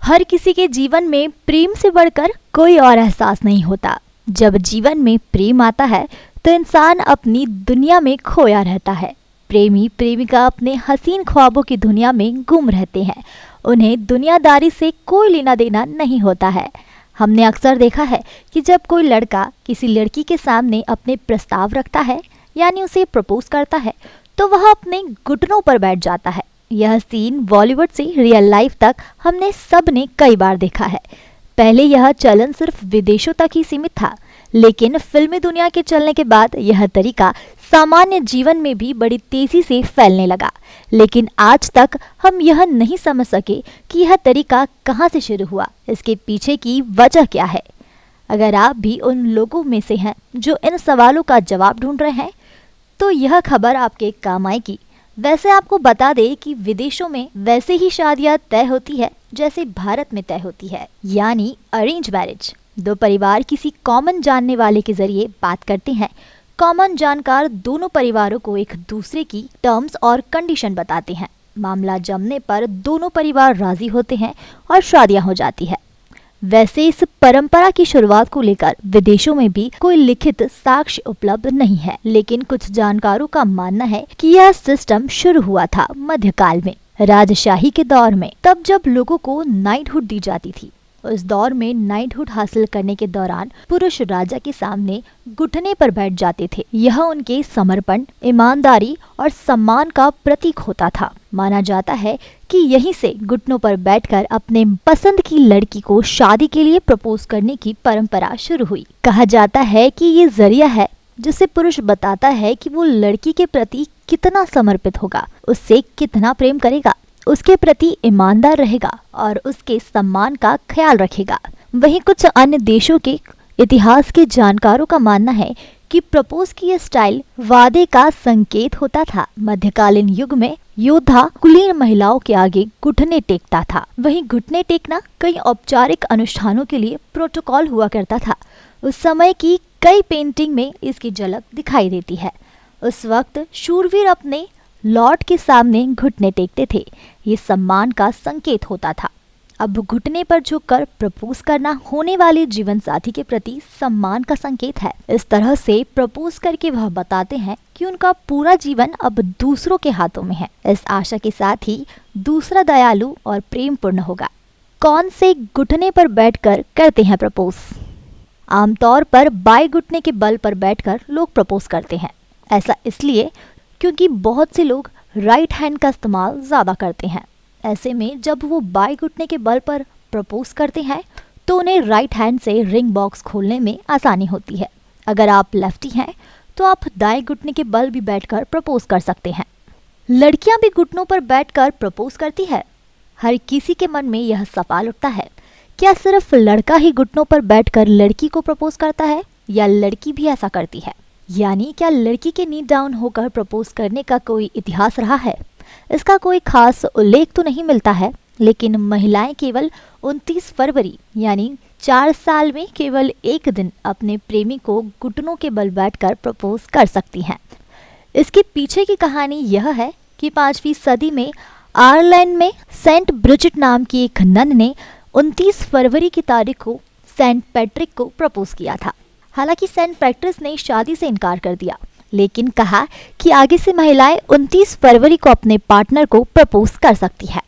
हर किसी के जीवन में प्रेम से बढ़कर कोई और एहसास नहीं होता। जब जीवन में प्रेम आता है तो इंसान अपनी दुनिया में खोया रहता है। प्रेमी प्रेमिका अपने हसीन ख्वाबों की दुनिया में गुम रहते हैं। उन्हें दुनियादारी से कोई लेना देना नहीं होता है। हमने अक्सर देखा है कि जब कोई लड़का किसी लड़की के सामने अपने प्रस्ताव रखता है यानी उसे प्रपोज करता है तो वह अपने घुटनों पर बैठ जाता है। यह सीन बॉलीवुड से रियल लाइफ तक हमने सब ने कई बार देखा है। पहले यह चलन सिर्फ विदेशों तक ही सीमित था, लेकिन फिल्मी दुनिया के चलने के बाद यह तरीका सामान्य जीवन में भी बड़ी तेजी से फैलने लगा। लेकिन आज तक हम यह नहीं समझ सके कि यह तरीका कहां से शुरू हुआ, इसके पीछे की वजह क्या है। अगर आप भी उन लोगों में से हैं जो इन सवालों का जवाब ढूंढ रहे हैं तो यह खबर आपके काम आएगी। वैसे आपको बता दें कि विदेशों में वैसे ही शादियां तय होती है जैसे भारत में तय होती है, यानी अरेंज मैरिज। दो परिवार किसी कॉमन जानने वाले के जरिए बात करते हैं। कॉमन जानकार दोनों परिवारों को एक दूसरे की टर्म्स और कंडीशन बताते हैं। मामला जमने पर दोनों परिवार राजी होते हैं और शादियां हो जाती है। वैसे इस परंपरा की शुरुआत को लेकर विदेशों में भी कोई लिखित साक्ष्य उपलब्ध नहीं है, लेकिन कुछ जानकारों का मानना है कि यह सिस्टम शुरू हुआ था मध्यकाल में, राजशाही के दौर में, तब जब लोगों को नाइटहुड दी जाती थी। उस दौर में नाइटहुड हासिल करने के दौरान पुरुष राजा के सामने घुटने पर बैठ जाते थे। यह उनके समर्पण, ईमानदारी और सम्मान का प्रतीक होता था। माना जाता है कि यहीं से घुटनों पर बैठकर अपने पसंद की लड़की को शादी के लिए प्रपोज करने की परंपरा शुरू हुई। कहा जाता है कि ये जरिया है जिससे पुरुष बताता है कि वो लड़की के प्रति कितना समर्पित होगा, उससे कितना प्रेम करेगा, उसके प्रति ईमानदार रहेगा और उसके सम्मान का ख्याल रखेगा। वहीं कुछ अन्य देशों के इतिहास के जानकारों का मानना है कि प्रपोज की यह स्टाइल वादे का संकेत होता था। मध्यकालीन युग में योद्धा कुलीन महिलाओं के आगे घुटने टेकता था। वहीं घुटने टेकना कई औपचारिक अनुष्ठानों के लिए प्रोटोकॉल हुआ करता था। उस समय की कई पेंटिंग में इसकी झलक दिखाई देती है। उस वक्त शूरवीर अपने लॉर्ड के सामने घुटने टेकते थे। ये सम्मान का संकेत होता था। अब घुटने पर झुककर प्रपोज करना होने वाले जीवन साथी के प्रति सम्मान का संकेत है। इस तरह से प्रपोज करके वह बताते हैं कि उनका पूरा जीवन अब दूसरों के हाथों में है। इस आशा के साथ ही दूसरा दयालु और प्रेम पूर्ण होगा। कौन से घुटने पर बैठकर करते हैं प्रपोज? आमतौर पर बाएं घुटने के बल पर बैठकर लोग प्रपोज करते हैं। ऐसा इसलिए क्योंकि बहुत से लोग राइट हैंड का इस्तेमाल ज्यादा करते हैं। ऐसे में जब वो बाएं घुटने के बल पर प्रपोज करते हैं तो उन्हें राइट हैंड से रिंग बॉक्स खोलने में आसानी होती है। अगर आप लेफ्टी हैं तो आप दाएं घुटने के बल भी बैठकर प्रपोज कर सकते हैं। लड़कियां भी घुटनों पर बैठकर प्रपोज करती है। हर किसी के मन में यह सवाल उठता है, क्या सिर्फ लड़का ही घुटनों पर बैठकर लड़की को प्रपोज करता है या लड़की भी ऐसा करती है? यानी क्या लड़की के नी डाउन होकर प्रपोज करने का कोई इतिहास रहा है? इसका कोई खास उल्लेख तो नहीं मिलता है, लेकिन महिलाएं केवल 29 फरवरी यानी 4 साल में केवल एक दिन अपने प्रेमी को घुटनों के बल बैठकर प्रपोज कर सकती हैं। इसके पीछे की कहानी यह है कि 5वीं सदी में आयरलैंड में सेंट ब्रिजिट नाम की एक नन ने 29 फरवरी की तारीख को सेंट पैट्रिक को प्रपोज किया था। हालांकि सेंट पैट्रिक ने शादी से इनकार कर दिया, लेकिन कहा कि आगे से महिलाएं 29 फरवरी को अपने पार्टनर को प्रपोज कर सकती है।